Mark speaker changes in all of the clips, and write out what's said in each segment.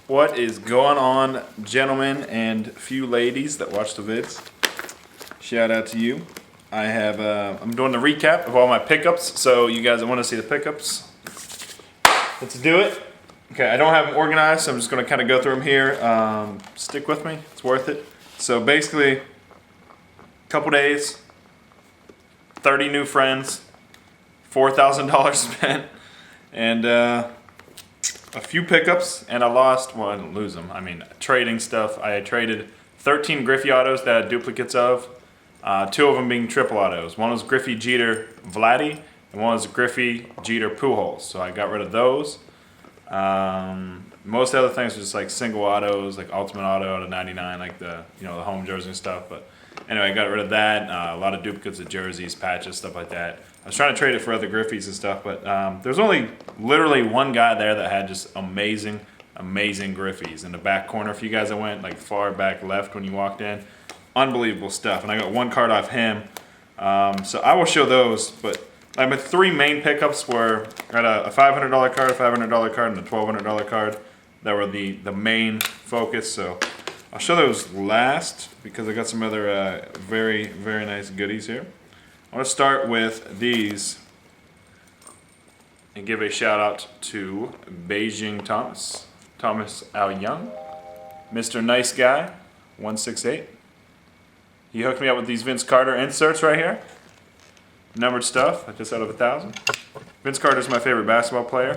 Speaker 1: What is going on, gentlemen and few ladies that watch the vids? Shout out to you. I'm doing the recap of all my pickups, so you guys that want to see the pickups, let's do it. Okay, I don't have them organized, so I'm just going to kind of go through them here. Stick with me, it's worth it. So basically, a couple days, 30 new friends, $4,000 spent, and a few pickups, and I lost, well, I didn't lose them. I mean, trading stuff. I traded 13 Griffey autos that I had duplicates of, 2 of them being triple autos. One was Griffey Jeter Vladdy, and one was Griffey Jeter Pujols. So I got rid of those. Most other things were just like single autos, like Ultimate Auto out of 99, like the the home jersey and stuff. But anyway, I got rid of that. A lot of duplicates of jerseys, patches, stuff like that. I was trying to trade it for other Griffies and stuff, but there's only literally one guy there that had just amazing Griffies in the back corner. If you guys that went like far back left when you walked in, unbelievable stuff. And I got one card off him, so I will show those. But my 3 main pickups were I got a $500 card, a $500 card, and a $1,200 card. That were the main focus. So I'll show those last because I got some other very nice goodies here. I want to start with these and give a shout out to Beijing Thomas Al Young, Mr. Nice Guy 168. He hooked me up with these Vince Carter inserts right here, numbered stuff, just out of 1,000. Vince Carter is my favorite basketball player,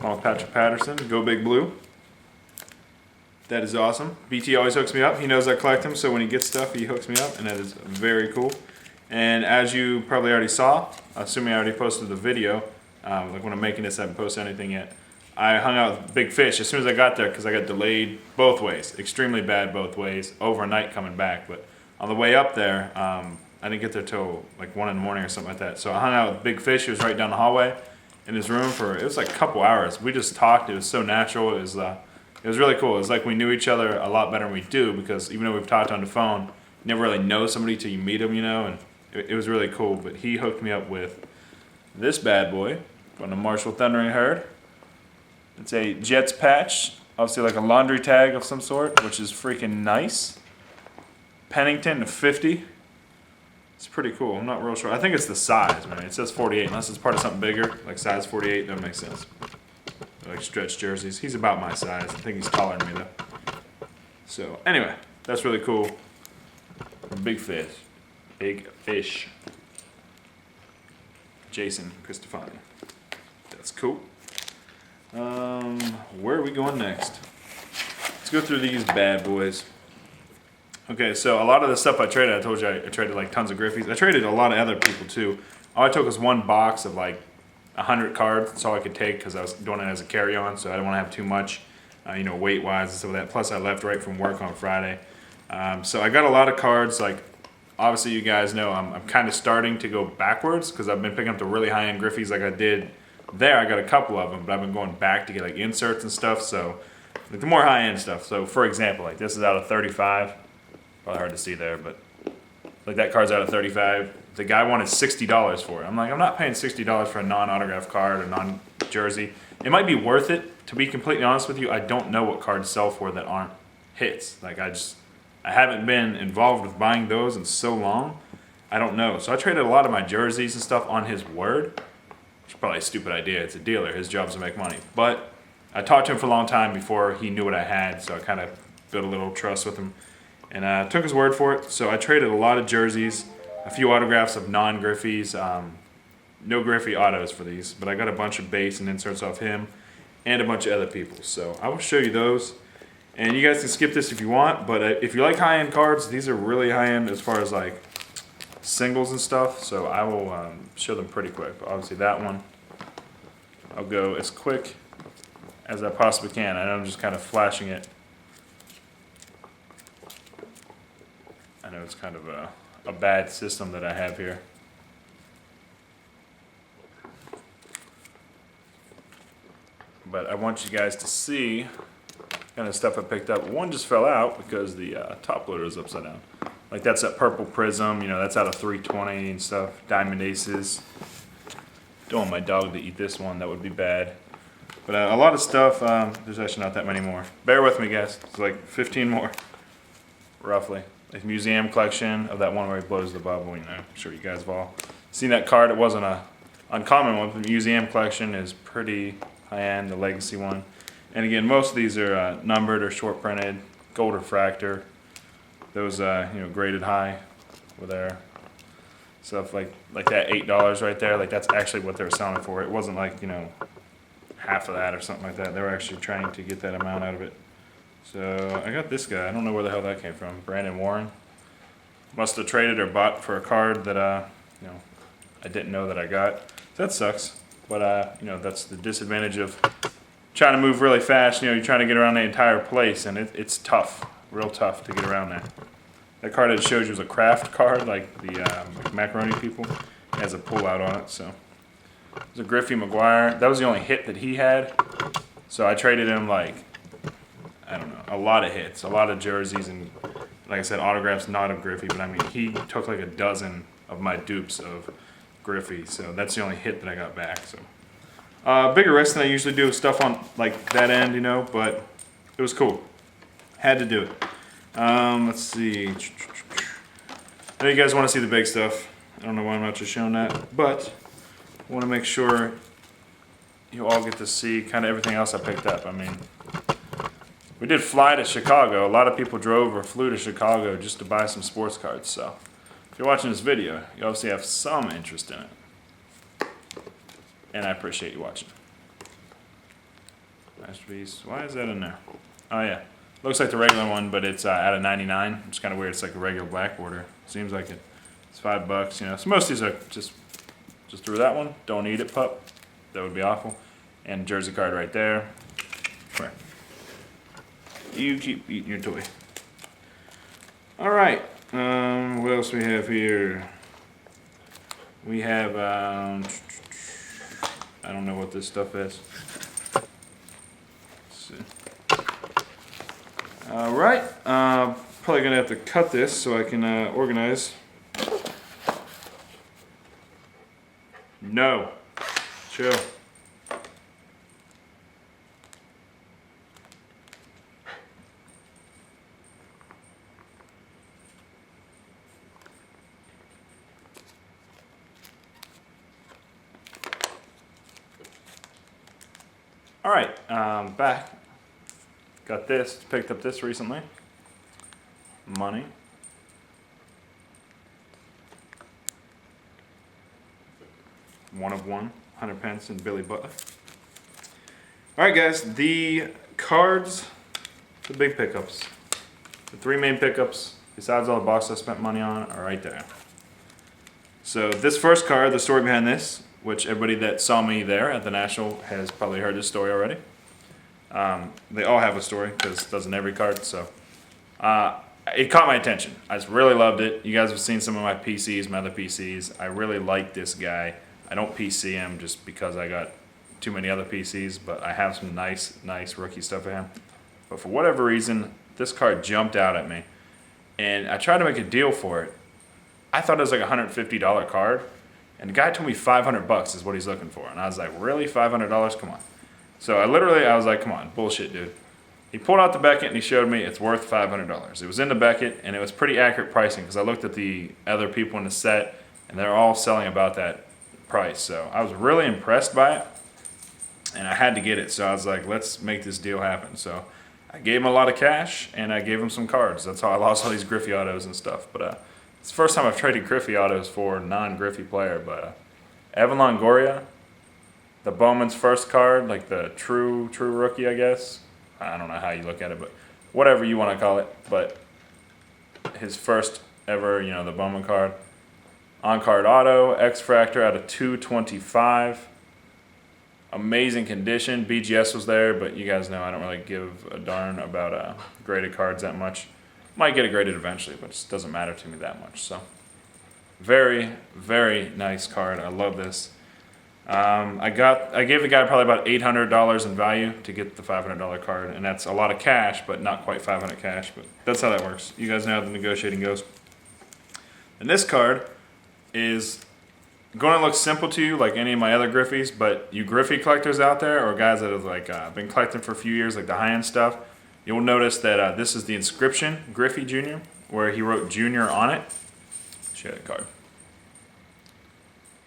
Speaker 1: along with Patrick Patterson. Go Big Blue. That is awesome. BT always hooks me up. He knows I collect him, so when he gets stuff, he hooks me up, and that is very cool. And as you probably already saw, assuming I already posted the video, like when I'm making this, I haven't posted anything yet, I hung out with Big Fish as soon as I got there because I got delayed both ways, extremely bad both ways, overnight coming back. But on the way up there, I didn't get there till like 1 in the morning or something like that. So I hung out with Big Fish. He was right down the hallway in his room it was like a couple hours. We just talked. It was so natural. It was really cool. It was like we knew each other a lot better than we do because even though we've talked on the phone, you never really know somebody till you meet them, and it was really cool. But he hooked me up with this bad boy from the Marshall Thundering Herd. It's a Jets patch, obviously like a laundry tag of some sort, which is freaking nice. Pennington 50. It's pretty cool. I'm not real sure. I think it's the size, man. It says 48, unless it's part of something bigger, like size 48. That makes sense. They're like stretch jerseys. He's about my size. I think he's taller than me though. So anyway, that's really cool. Big Fish. Big Fish. Jason Cristofani. That's cool. Where are we going next? Let's go through these bad boys. Okay, so a lot of the stuff I traded, I told you I traded like tons of Griffies. I traded a lot of other people too. All I took was one box of like 100 cards. That's all I could take because I was doing it as a carry-on, so I didn't want to have too much, weight-wise and stuff like that. Plus, I left right from work on Friday. So I got a lot of cards. Like, obviously, you guys know I'm kind of starting to go backwards because I've been picking up the really high-end Griffies like I did there. I got a couple of them, but I've been going back to get like inserts and stuff. So like the more high-end stuff. So for example, like this is out of 35. Probably hard to see there, but like that card's out of 35. The guy wanted $60 for it. I'm like, I'm not paying $60 for a non-autographed card or non-jersey. It might be worth it, to be completely honest with you. I don't know what cards sell for that aren't hits. Like I haven't been involved with buying those in so long. I don't know. So I traded a lot of my jerseys and stuff on his word, which is probably a stupid idea. It's a dealer. His job's to make money. But I talked to him for a long time before he knew what I had, so I kind of built a little trust with him. And I took his word for it, so I traded a lot of jerseys, a few autographs of non-Griffies, no Griffey autos for these, but I got a bunch of base and inserts off him and a bunch of other people. So I will show you those, and you guys can skip this if you want, but if you like high-end cards, these are really high-end as far as like singles and stuff, so I will show them pretty quick. But obviously that one, I'll go as quick as I possibly can. I know I'm just kind of flashing it. I know it's kind of a bad system that I have here. But I want you guys to see kind of stuff I picked up. One just fell out because the top loader is upside down. Like that's that purple prism, that's out of 320 and stuff. Diamond Aces. Don't want my dog to eat this one, that would be bad. But a lot of stuff, there's actually not that many more. Bear with me, guys. It's like 15 more, roughly. A museum collection of that one where he blows the bubble. You know, I'm sure you guys have all seen that card. It wasn't a uncommon one, but the museum collection is pretty high-end, the legacy one. And again, most of these are numbered or short printed, gold refractor. Those, graded high were there. Stuff like that $8 right there, like that's actually what they were selling for. It wasn't like, half of that or something like that. They were actually trying to get that amount out of it. So I got this guy. I don't know where the hell that came from. Brandon Warren. Must have traded or bought for a card that, I didn't know that I got. So that sucks. But, that's the disadvantage of trying to move really fast. You're trying to get around the entire place, and it's tough. Real tough to get around there. That card that showed you was a craft card, like the macaroni people. It has a pull-out on it, so. There's a Griffey McGuire. That was the only hit that he had. So I traded him, a lot of hits, a lot of jerseys, and like I said, autographs, not of Griffey, but I mean, he took like a dozen of my dupes of Griffey, so that's the only hit that I got back, so. Bigger risk than I usually do with stuff on, like, that end, but it was cool. Had to do it. Let's see. I know you guys want to see the big stuff. I don't know why I'm not just showing that, but I want to make sure you all get to see kind of everything else I picked up. I mean, we did fly to Chicago. A lot of people drove or flew to Chicago just to buy some sports cards. So if you're watching this video, you obviously have some interest in it. And I appreciate you watching. Masterpiece. Why is that in there? Oh, yeah. Looks like the regular one, but it's out of 99. It's kind of weird. It's like a regular black border. Seems like it. It's $5, So most of these are just threw that one. Don't eat it, pup. That would be awful. And jersey card right there. Where? You keep eating your toy. All right. What else we have here? We have. I don't know what this stuff is. All right, probably gonna have to cut this so I can organize. No, chill. All right, back. Got this, picked up this recently. Money. One of one, Hunter Pence and Billy Butler. All right, guys, the cards, the big pickups. The three main pickups, besides all the boxes I spent money on, are right there. So this first card, the story behind this, which everybody that saw me there at the National has probably heard this story already. They all have a story, because doesn't every card, so. It caught my attention. I just really loved it. You guys have seen some of my PCs, my other PCs. I really like this guy. I don't PC him just because I got too many other PCs, but I have some nice rookie stuff of him. But for whatever reason, this card jumped out at me. And I tried to make a deal for it. I thought it was like a $150 card. And the guy told me $500 is what he's looking for. And I was like, really? $500? Come on. So I was like, come on, bullshit, dude. He pulled out the Beckett and he showed me it's worth $500. It was in the Beckett and it was pretty accurate pricing because I looked at the other people in the set and they're all selling about that price. So I was really impressed by it and I had to get it. So I was like, let's make this deal happen. So I gave him a lot of cash and I gave him some cards. That's how I lost all these Griffey autos and stuff. But it's the first time I've traded Griffey autos for a non-Griffey player. But Evan Longoria, the Bowman's first card, like the true rookie, I guess. I don't know how you look at it, but whatever you want to call it. But his first ever, the Bowman card. On-card auto, X-Fractor out of 225. Amazing condition. BGS was there, but you guys know I don't really give a darn about graded cards that much. Might get it graded eventually, but it just doesn't matter to me that much. So, very, very nice card. I love this. I gave the guy probably about $800 in value to get the $500 card, and that's a lot of cash, but not quite 500 cash. But that's how that works. You guys know how the negotiating goes. And this card is going to look simple to you like any of my other Griffies, but you Griffey collectors out there, or guys that have like been collecting for a few years, like the high-end stuff, you'll notice that this is the inscription, Griffey Jr., where he wrote Junior on it. Show you that card.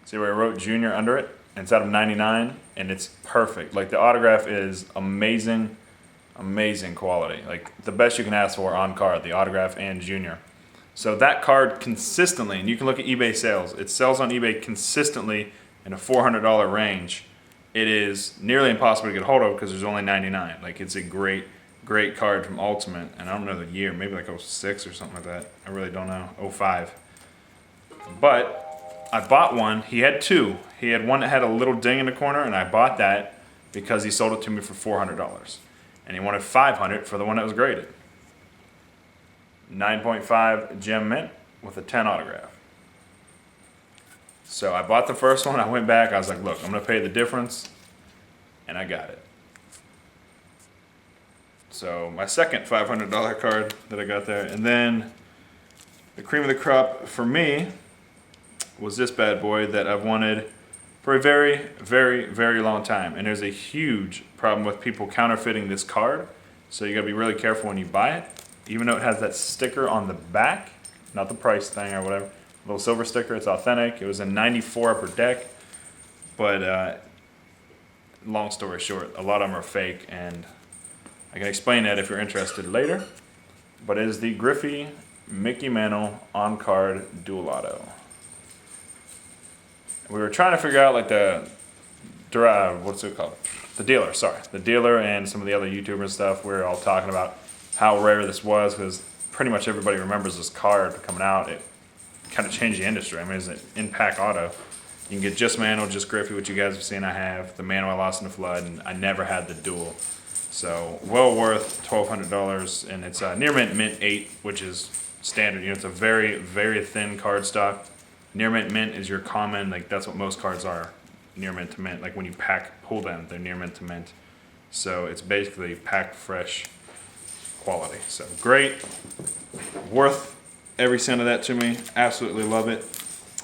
Speaker 1: See where he wrote Junior under it? And it's out of 99, and it's perfect. Like, the autograph is amazing, amazing quality. Like, the best you can ask for on card, the autograph and Junior. So that card consistently, and you can look at eBay sales, it sells on eBay consistently in a $400 range. It is nearly impossible to get hold of because there's only 99. Like, it's a great, great card from Ultimate, and I don't know the year, maybe like 06 or something like that. I really don't know, 05. But I bought one. He had two. He had one that had a little ding in the corner, and I bought that because he sold it to me for $400. And he wanted $500 for the one that was graded. 9.5 gem mint with a 10 autograph. So I bought the first one. I went back. I was like, look, I'm going to pay the difference. And I got it. So my second $500 card that I got there. And then the cream of the crop for me was this bad boy that I've wanted for a very, very, very long time. And there's a huge problem with people counterfeiting this card. So you got to be really careful when you buy it. Even though it has that sticker on the back, not the price thing or whatever, little silver sticker, it's authentic. It was in 94 upper deck, but long story short, a lot of them are fake, and I can explain that if you're interested later. But it is the Griffey Mickey Mantle on card dual auto. We were trying to figure out like what's it called? The dealer, sorry. The dealer and some of the other YouTubers and stuff, we were all talking about how rare this was, because pretty much everybody remembers this card coming out. It kind of changed the industry. I mean, it's an in-pack auto. You can get just Mantle, just Griffey, which you guys have seen I have. The Mantle I lost in the flood, and I never had the dual. So, well worth $1,200, and it's near mint 8, which is standard. You know, it's a very, very thin card stock. Near mint is your common, like that's what most cards are, near mint to mint. Like when you pull them, they're near mint to mint. So it's basically packed fresh quality. So great, worth every cent of that to me. Absolutely love it.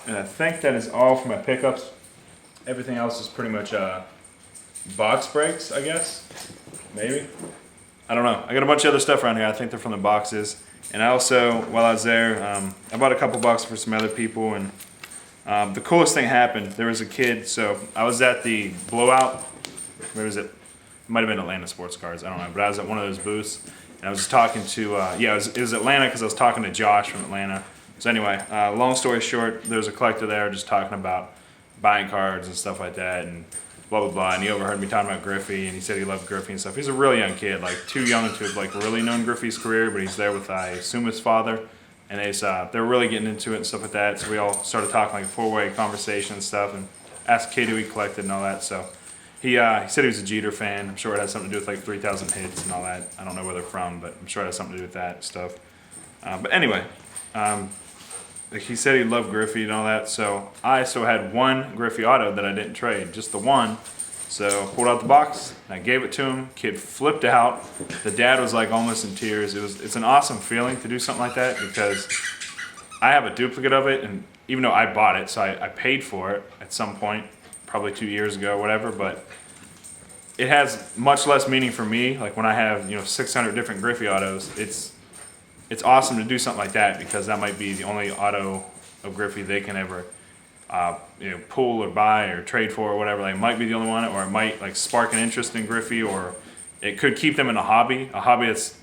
Speaker 1: And I think that is all for my pickups. Everything else is pretty much box breaks, I guess. Maybe. I don't know. I got a bunch of other stuff around here. I think they're from the boxes. And I also, while I was there, I bought a couple boxes for some other people. And the coolest thing happened. There was a kid. So I was at the blowout. Where was it? It might have been Atlanta Sports Cards. I don't know. But I was at one of those booths. And I was talking to, it was Atlanta because I was talking to Josh from Atlanta. So anyway, long story short, there was a collector there just talking about buying cards and stuff like that and blah, blah, blah. And he overheard me talking about Griffey, and he said he loved Griffey and stuff. He's a really young kid, like too young to have like really known Griffey's career, but he's there with, I assume, his father. And they're really getting into it and stuff like that. So we all started talking like a four-way conversation and stuff, and asked kid who he collected and all that. So he said he was a Jeter fan. I'm sure it has something to do with like 3,000 hits and all that. I don't know where they're from, but I'm sure it has something to do with that stuff. But anyway, like he said he loved Griffey and all that. So I still had one Griffey auto that I didn't trade, just the one. So pulled out the box, and I gave it to him. Kid flipped out. The dad was like almost in tears. It's an awesome feeling to do something like that because I have a duplicate of it, and even though I bought it, so I paid for it at some point, probably 2 years ago, or whatever, but it has much less meaning for me. Like when I have 600 different Griffey autos, it's awesome to do something like that because that might be the only auto of Griffey they can ever pull or buy or trade for or whatever. Like, it might be the only one, or it might like spark an interest in Griffey, or it could keep them in a hobby that's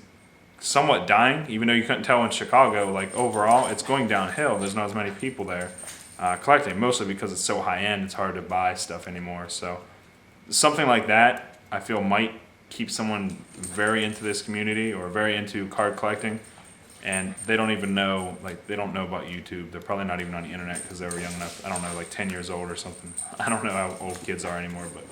Speaker 1: somewhat dying. Even though you couldn't tell in Chicago, like overall, it's going downhill. There's not as many people there collecting, mostly because it's so high end. It's hard to buy stuff anymore. So something like that, I feel, might keep someone very into this community or very into card collecting. And they don't even know, they don't know about YouTube. They're probably not even on the internet because they were young enough. I don't know, like 10 years old or something. I don't know how old kids are anymore, but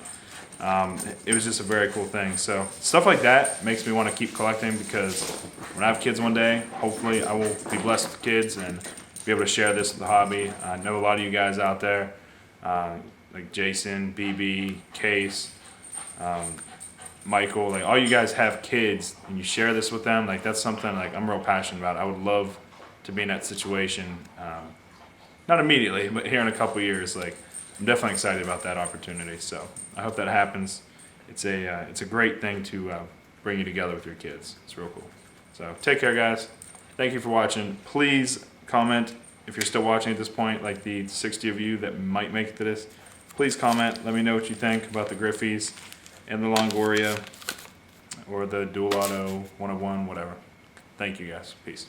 Speaker 1: it was just a very cool thing. So stuff like that makes me want to keep collecting because when I have kids one day, hopefully I will be blessed with kids and be able to share this with the hobby. I know a lot of you guys out there, like Jason, BB, Case, Michael, like all you guys have kids and you share this with them, like that's something like I'm real passionate about. I would love to be in that situation not immediately, but here in a couple years, like I'm definitely excited about that opportunity. So I hope that happens. It's a great thing to bring you together with your kids. It's real cool. So take care, guys. Thank you for watching. Please comment if you're still watching at this point, like the 60 of you that might make it to this. Please comment. Let me know what you think about the Griffeys and the Longoria or the Dual Auto 101, whatever. Thank you, guys. Peace.